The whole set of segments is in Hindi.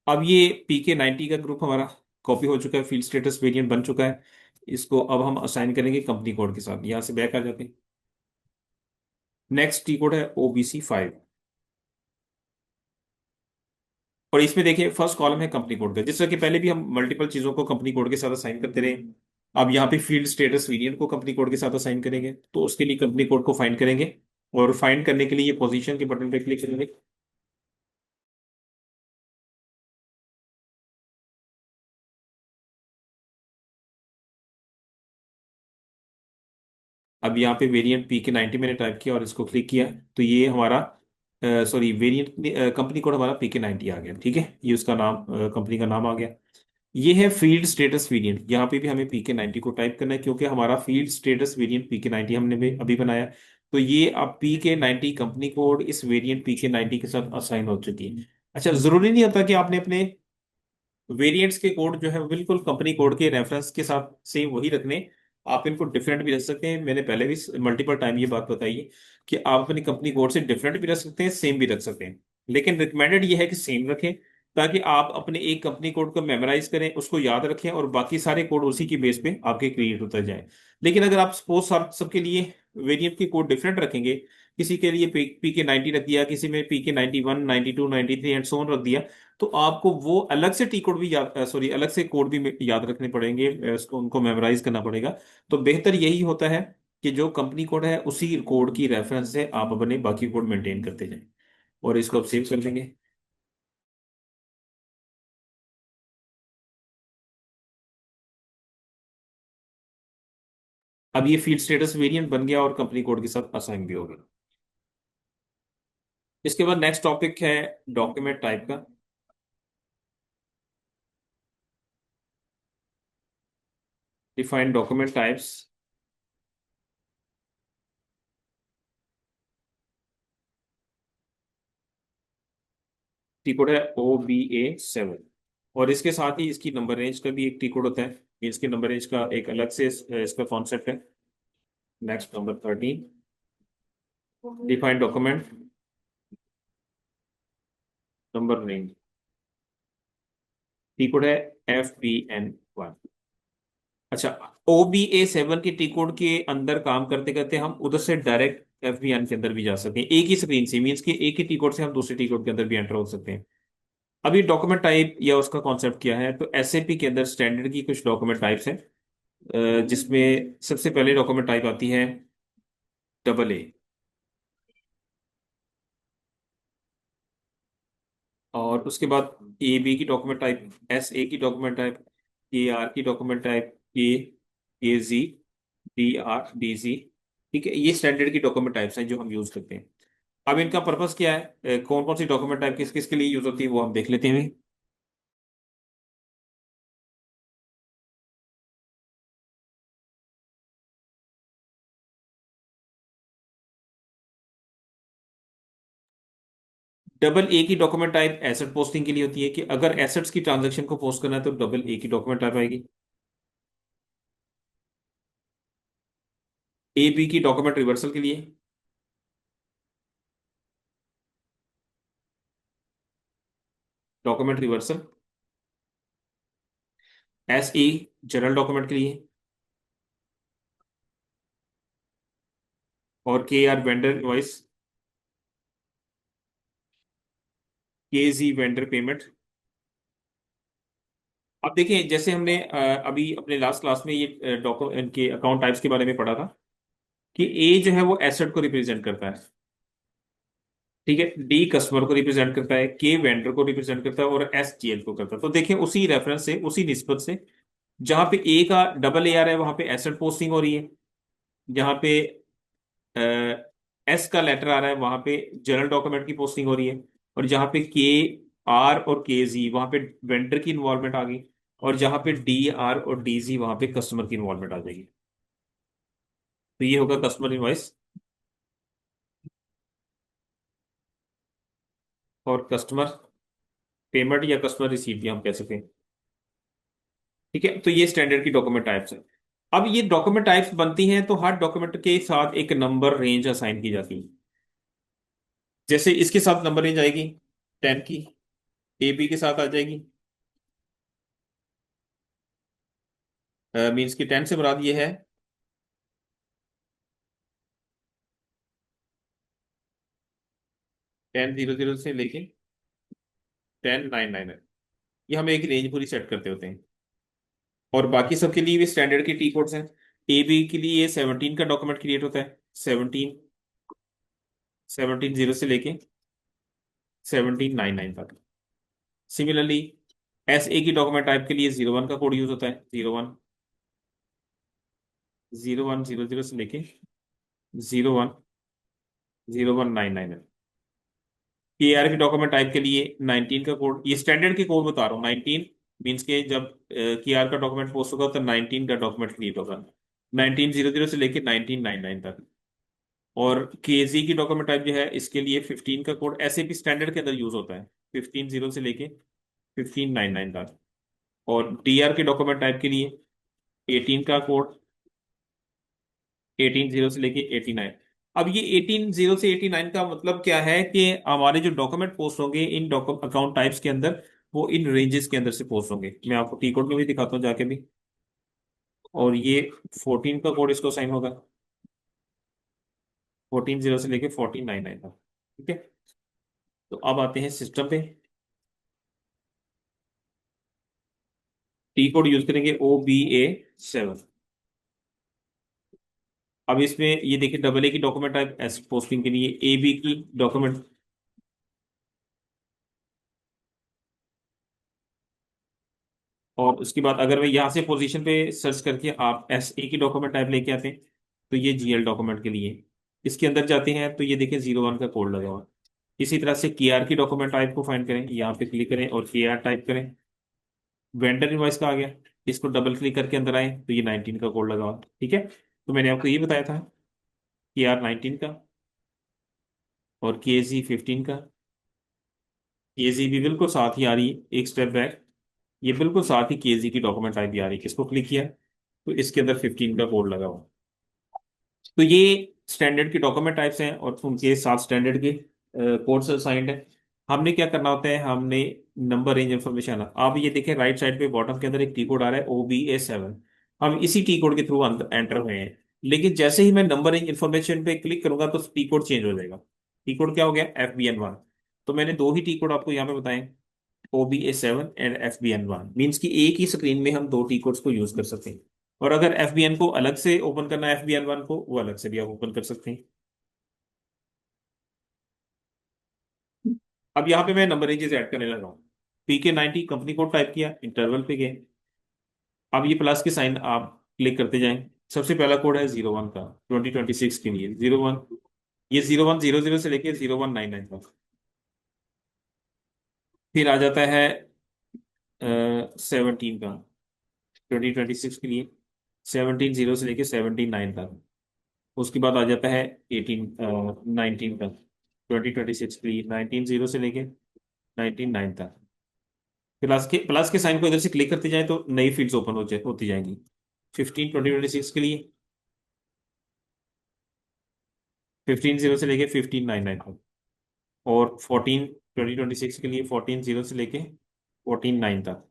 अब ये PK90 का ग्रुप हमारा कॉपी हो चुका है, फील्ड स्टेटस वेरिएंट बन चुका है। इसको अब हम असाइन करेंगे कंपनी कोड के साथ। यहाँ से बैक आ जाते हैं। नेक्स्ट टी कोड है OBC5। और इसमें देखिए फर्स्ट कॉलम है कंपनी कोड का। जिस तरह कि पहले भी हम मल्टीपल चीजों को कंपनी कोड के साथ असाइन करते रहे, अब यहाँ पे फील्ड स्टेटस वेरिएंट को कंपनी कोड के साथ असाइन करेंगे। तो उसके लिए कंपनी कोड को फाइंड करेंगे, और फाइंड करने के लिए ये पोजीशन के बटन पे क्लिक करेंगे। अब यहाँ पे वेरिएंट PK90 मैंने टाइप किया और इसको क्लिक किया, तो ये हमारा सॉरी वेरिएंट कंपनी कोड हमारा PK90 आ गया। ठीक है, ये उसका नाम, कंपनी का नाम आ गया। ये है फील्ड स्टेटस वेरिएंट। यहाँ पे भी हमें PK90 को टाइप करना है, क्योंकि हमारा फील्ड स्टेटस वेरिएंट PK90 हमने भी अभी बनाया। तो ये अब PK90 कंपनी कोड इस वेरिएंट PK90 के साथ असाइन हो चुकी है। अच्छा, जरूरी नहीं होता कि आपने अपने वेरिएंट्स के कोड जो है वो बिल्कुल कंपनी कोड के रेफरेंस के साथ सेम वही रखने। आप इनको डिफरेंट भी रख सकते हैं। मैंने पहले भी मल्टीपल टाइम ये बात बताई है कि आप अपनी कंपनी कोड से डिफरेंट भी रख सकते हैं, सेम भी रख सकते हैं। लेकिन रिकमेंडेड ये है कि सेम रखें, ताकि आप अपने एक कंपनी कोड को मेमोराइज करें, उसको याद रखें, और बाकी सारे कोड उसी की बेस पे आपके क्रिएट होते जाएं। लेकिन अगर आप सपोज सबके लिए वेरिएंट के कोड डिफरेंट रखेंगे, किसी के लिए PK90 रख दिया, किसी में PK91, 92, 93 एंड सो ऑन रख दिया, तो आपको वो अलग से टी कोड भी याद, सॉरी अलग से कोड भी याद रखने पड़ेंगे, उसको उनको मेमोराइज करना पड़ेगा। तो बेहतर यही होता है कि जो कंपनी कोड है उसी कोड की रेफरेंस से आप अपने बाकी कोड मेंटेन करते जाएं। और इसको आप सेव कर देंगे। अब ये फील्ड स्टेटस वेरिएंट बन गया और कंपनी कोड के साथ असाइन भी हो गया। इसके बाद नेक्स्ट टॉपिक है डॉक्यूमेंट टाइप का। Define document types. T code है OBA7। और इसके साथ ही इसकी नंबर रेंज का भी एक टी कोड होता है। इसके नंबर रेंज का एक अलग से इसका कॉन्सेप्ट है। Next number 13। Define document number range. T code है FBN1। अच्छा, OBA7 के टी कोड के अंदर काम करते करते हम उधर से डायरेक्ट FBN के अंदर भी जा सकते हैं, एक ही स्क्रीन से। मीन्स कि एक ही टी कोड से हम दूसरे टी कोड के अंदर भी एंटर हो सकते हैं। अभी डॉक्यूमेंट टाइप या उसका कॉन्सेप्ट क्या है, तो SAP के अंदर स्टैंडर्ड की कुछ डॉक्यूमेंट टाइप्स हैं, जिसमें सबसे पहले डॉक्यूमेंट टाइप आती है AA। और उसके बाद AB की डॉक्यूमेंट टाइप, SA की डॉक्यूमेंट टाइप, AR की डॉक्यूमेंट टाइप, AZ, DRDZ। ठीक है, ये स्टैंडर्ड की डॉक्यूमेंट टाइप्स हैं जो हम यूज करते हैं। अब इनका पर्पस क्या है, कौन कौन सी डॉक्यूमेंट टाइप किस किस के लिए यूज होती है, वो हम देख लेते हैं। AA की डॉक्यूमेंट टाइप एसेट पोस्टिंग के लिए होती है, कि अगर एसेट्स की ट्रांजेक्शन को पोस्ट करना है तो AA की डॉक्यूमेंट टाइप आएगी। AB की डॉक्यूमेंट रिवर्सल के लिए। Document reversal. SE general document के लिए। और KR vendor invoice. KZ vendor payment. अब देखिए, जैसे हमने अभी अपने लास्ट क्लास में ये डॉक्यूमेंट के अकाउंट टाइप्स के बारे में पढ़ा था, कि A जो है वो एसेट को रिप्रेजेंट करता है। ठीक है, D कस्टमर को रिप्रेजेंट करता है, K वेंडर को रिप्रेजेंट करता है, और S GL को करता है। तो देखिए उसी रेफरेंस से, उसी निस्बत से, जहां पे A का AA आ रहा है वहां पे एसेट पोस्टिंग हो रही है। जहां पे S का लेटर आ रहा है वहां पे जनरल डॉक्यूमेंट की पोस्टिंग हो रही है। और जहां पे KR और KZ वहां पे वेंडर की इन्वॉल्वमेंट आ गई। और जहां पे DR और DZ वहां पे कस्टमर की इन्वॉल्वमेंट आ जाएगी। तो ये होगा कस्टमर इनवॉइस और कस्टमर पेमेंट, या कस्टमर रिसीट भी हम कह सकते हैं। ठीक है, तो ये स्टैंडर्ड की डॉक्यूमेंट टाइप्स है। अब ये डॉक्यूमेंट टाइप्स बनती हैं तो हर डॉक्यूमेंट के साथ एक नंबर रेंज असाइन की जाती है। जैसे इसके साथ नंबर रेंज आएगी 10 की। ए बी के साथ आ जाएगी। मीन्स की 10 से मुराद ये है 10 0 0 से लेके 10 9 9 ये हम एक रेंज पूरी सेट करते होते हैं। और बाकी सबके लिए भी स्टैंडर्ड के टी कोड्स हैं। ए बी के लिए 17 का डॉक्यूमेंट क्रिएट होता है। 17 17 0 से लेके 17 9 9 तक। सिमिलरली एस ए की डॉक्यूमेंट टाइप के लिए 01 का कोड यूज होता है। 01 0 1 0 0 से लेके 01 01 9 9। के आर की डॉक्यूमेंट टाइप के लिए 19 का कोड, ये स्टैंडर्ड के कोड बता रहा हूँ। 19 मीन्स के जब के आर का डॉक्यूमेंट पोस्ट होगा तो 19 का डॉक्यूमेंट क्रिएट होगा। 19 0 0 से लेके 19 9 9 तक। और केजी की डॉक्यूमेंट टाइप जो है इसके लिए 15 का कोड ऐसे भी स्टैंडर्ड के अंदर यूज होता है। 15 0 से लेके 15 9 9 तक। और डी आर के डॉक्यूमेंट टाइप के लिए 18 का कोड, 18 0 से लेके 89। अब ये 18 0 से 89 का मतलब क्या है कि हमारे जो डॉक्यूमेंट पोस्ट होंगे इन अकाउंट टाइप्स के अंदर, वो इन रेंजेस के अंदर से पोस्ट होंगे। मैं आपको टी कोड में भी दिखाता हूँ जाके भी। और ये 14 का कोड इसको साइन होगा, 14 0 से लेके 14 9 9 तक। ठीक है। तो अब आते हैं सिस्टम पे। टी कोड यूज करेंगे OBA7। अब इसमें ये देखिए डबल ए की डॉक्यूमेंट टाइप एस पोस्टिंग के लिए, ए बी की डॉक्यूमेंट। और उसके बाद अगर मैं यहाँ से पोजीशन पे सर्च करके आप एस ए की डॉक्यूमेंट टाइप लेके आते हैं तो ये GL डॉक्यूमेंट के लिए इसके अंदर जाते हैं तो ये देखें 01 का कोड लगा हुआ है। इसी तरह से KR की डॉक्यूमेंट टाइप को फाइंड करें, यहाँ पे क्लिक करें और KR टाइप करें। वेंडर इनवॉइस का आ गया। इसको डबल क्लिक करके अंदर आए तो ये 19 का कोड लगा हुआ है। ठीक है। तो मैंने आपको ये बताया था KR 19 का और KC 15 का। KC भी बिल्कुल साथ ही आ रही है, एक स्टेप बैक। ये बिल्कुल साथ ही KC की डॉक्यूमेंट टाइप भी आ रही है। इसको क्लिक किया तो इसके अंदर 15 का कोड लगा हुआ। तो ये स्टैंडर्ड के डॉक्यूमेंट टाइप्स हैं और उनके साथ स्टैंडर्ड के कोड्स असाइंड है। हमने क्या करना होता है, हमने नंबर रेंज इंफॉर्मेशन, आप ये देखें राइट साइड पे बॉटम के अंदर एक टी कोड आ रहा है OBA7। हम इसी टी कोड के थ्रू एंटर हुए हैं। लेकिन जैसे ही मैं नंबर रेंज इंफॉर्मेशन पे क्लिक करूंगा तो टी कोड चेंज हो जाएगा। टी कोड क्या हो गया, FBN1। तो मैंने दो ही टी कोड आपको यहाँ पे बताएं, OBA7 एंड FBN1। मीन्स कि एक ही स्क्रीन में हम दो टी कोड्स को यूज कर सकते हैं। और अगर FBN को अलग से ओपन करना है, FBN1 को, वो अलग से भी आप ओपन कर सकते हैं। अब यहाँ पे मैं नंबर रेंजेस ऐड करने लगा हूँ। PK90 कंपनी कोड टाइप किया, इंटरवल पे गए। अब ये प्लस के साइन आप क्लिक करते जाएं। सबसे पहला कोड है 01 का, 2026 के लिए 01। ये 01 0 0 से लेके 01 9 9 तक। फिर आ जाता है 17 का, 2026 के लिए 17 0 से लेके 17 9 तक। उसके बाद आ जाता है 19 का, 2026 के लिए 19 0 से लेके 19 9 तक। प्लस के साइन को इधर से क्लिक करते जाएं तो नई फील्ड्स ओपन होती जाएंगी। 15 2026 के लिए 15 0 से लेके 15 9 9 तक। और 14 2026 के लिए 14 0 से लेके 14 9 तक।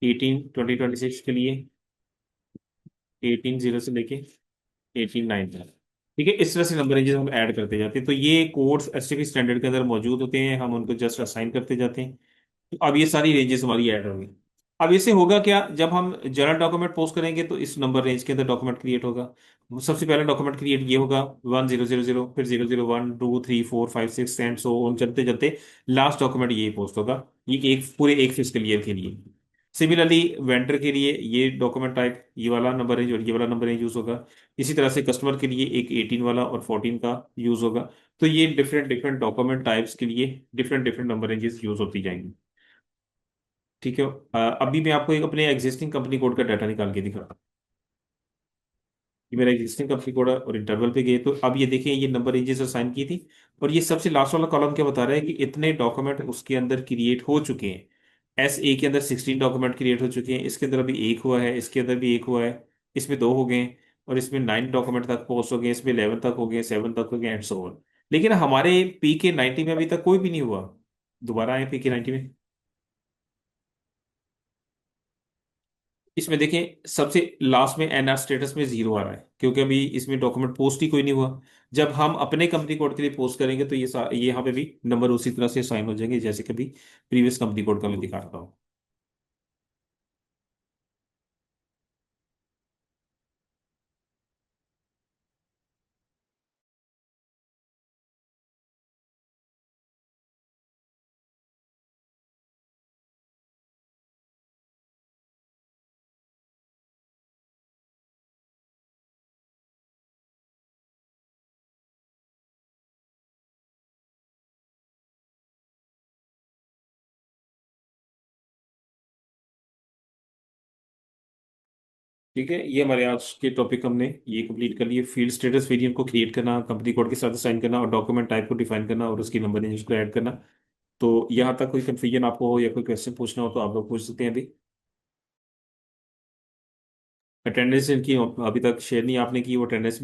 18 2026 के लिए 18 0 से लेके 18 9 तक। ठीक है। इस तरह से नंबर रेंजेस हम ऐड करते जाते हैं। तो ये कोड्स एसटीपी स्टैंडर्ड के अंदर मौजूद होते हैं, हम उनको जस्ट असाइन करते जाते हैं। तो अब ये सारी रेंजेस हमारी ऐड होंगी। अब इससे होगा क्या, जब हम जनरल डॉक्यूमेंट पोस्ट करेंगे तो इस नंबर रेंज के अंदर डॉक्यूमेंट क्रिएट होगा। सबसे पहला डॉक्यूमेंट क्रिएट ये होगा 1000, फिर 001 2 3 4 5 6 एंड सो ऑन चलते चलते लास्ट डॉक्यूमेंट ये पोस्ट होगा। ये एक पूरे एक फिजिकल ईयर के लिए। सिमिलरली वेंडर के लिए ये डॉक्यूमेंट टाइप, ये वाला नंबर रेंज और ये वाला नंबर रेंज यूज होगा। इसी तरह से कस्टमर के लिए एक 18 वाला और 14 का यूज होगा। तो ये डिफरेंट डिफरेंट डॉक्यूमेंट टाइप्स के लिए different different number ranges use होती जाएंगी। ठीक है। अभी मैं आपको एक अपने एग्जिस्टिंग कंपनी कोड का डाटा निकाल के दिखा रहा हूँ। ये मेरा एग्जिस्टिंग कंपनी कोड है और इंटरवल पे गए तो अब ये देखिए ये नंबर रेंजेस असाइन की थी। और ये सबसे लास्ट वाला कॉलम क्या बता रहा है कि इतने डॉक्यूमेंट उसके अंदर क्रिएट हो चुके हैं। SE के अंदर 16 डॉक्यूमेंट क्रिएट हो चुके हैं, इसके अंदर अभी एक हुआ है, इसके अंदर भी एक हुआ है, इसमें दो हो गए हैं, और इसमें 9 डॉक्यूमेंट तक पोस्ट हो गए, इसमें 11 तक हो गए, 7 तक हो गए एंड सो ऑन। लेकिन हमारे PK90 में अभी तक कोई भी नहीं हुआ। दोबारा आए PK90 में। इसमें देखें सबसे लास्ट में NR स्टेटस में जीरो आ रहा है, क्योंकि अभी इसमें डॉक्यूमेंट पोस्ट ही कोई नहीं हुआ। जब हम अपने कंपनी कोड के लिए पोस्ट करेंगे तो ये यहाँ पे भी नंबर उसी तरह से साइन हो जाएंगे जैसे कभी प्रीवियस कंपनी कोड का मैं दिखा रहा हूँ। ठीक है, ये हमारे आज के टॉपिक हमने ये कंप्लीट कर लिए। फील्ड स्टेटस वेरिएंट को क्रिएट करना, कंपनी कोड के साथ साइन करना, और डॉक्यूमेंट टाइप को डिफाइन करना, और उसकी नंबर रेंज को ऐड करना। तो यहाँ तक कोई कंफ्यूजन आपको हो या कोई क्वेश्चन पूछना हो तो आप लोग पूछ सकते हैं अभी। अटेंडेंस इनकी अभी तक शेयर नहीं आपने की, वो अटेंडेंस